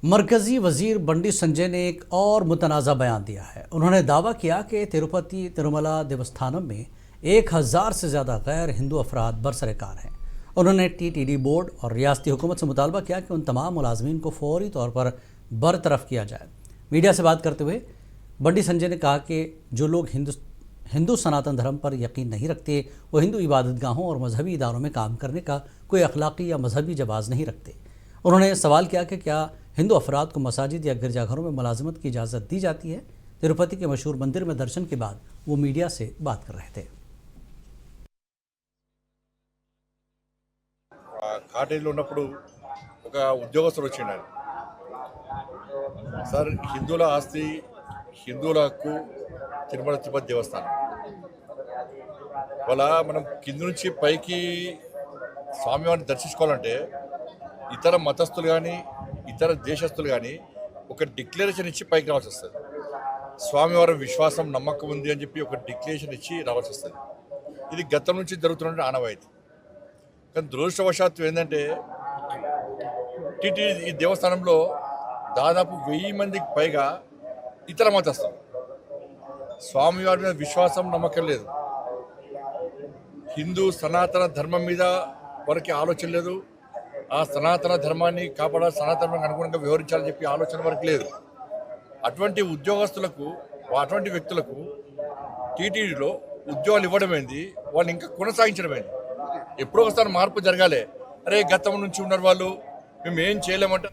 मरकजी वजीर बंडी संजय ने एक और मुतनाज़ा बयान दिया है। उन्होंने दावा किया कि तिरुपति तिरुमला देवस्थानम में 1000 से ज़्यादा गैर हिंदू अफराद बरसरकार हैं। उन्होंने टीटीडी बोर्ड और रियासती हुकूमत से मुतालबा किया कि उन तमाम मुलाजमीन को फौरी तौर पर बरतरफ किया जाए। मीडिया से बात करते हुए बंडी संजय ने कहा कि जो लोग हिंदू सनातन धर्म पर यकीन नहीं रखते वो हिंदू इबादतगाहों और मजहबी इदारों में काम करने का कोई अखलाकी या मजहबी जवाज़ नहीं रखते। उन्होंने सवाल किया कि क्या हिंदू अफराद को मसाजिद या गिरजाघरों में मुलाजमत की इजाज़त दी जाती है। तिरुपति के मशहूर मंदिर में दर्शन के बाद वो मीडिया से बात कर रहे थे। కాటేజీలో ఉన్నప్పుడు ఒక ఉద్యోగస్తుడు వచ్చిండు. సార్, హిందువుల ఆస్తి, హిందువుల హక్కు తిరుమల తిరుపతి దేవస్థానం. వాళ్ళ మనం కింద నుంచి పైకి స్వామివారిని దర్శించుకోవాలంటే ఇతర మతస్థులు కానీ ఇతర దేశస్తులు కానీ ఒక డిక్లరేషన్ ఇచ్చి పైకి రావాల్సి వస్తుంది. స్వామివారి విశ్వాసం నమ్మకం ఉంది అని చెప్పి ఒక డిక్లరేషన్ ఇచ్చి రావాల్సి వస్తుంది. ఇది గతం నుంచి జరుగుతున్న ఆనవాయితీ. కానీ దురదృష్టవశాత్తు ఏంటంటే టీటీ ఈ దేవస్థానంలో దాదాపు 1000 మందికి పైగా ఇతర మతస్థులు. స్వామివారి మీద విశ్వాసం నమ్మకం లేదు. హిందూ సనాతన ధర్మం మీద వారికి ఆలోచన లేదు. ఆ సనాతన ధర్మాన్ని కాపాడాలి, సనాతనానికి అనుగుణంగా వ్యవహరించాలని చెప్పి ఆలోచన వరకు లేదు. అటువంటి ఉద్యోగస్తులకు, అటువంటి వ్యక్తులకు టీటీడీలో ఉద్యోగాలు ఇవ్వడమైంది, వాళ్ళు ఇంకా కొనసాగించడమైంది. ఎప్పుడో ఒకసారి మార్పు జరగాలి. అరే గతం నుంచి ఉన్న వాళ్ళు మేము ఏం చేయలేమంటే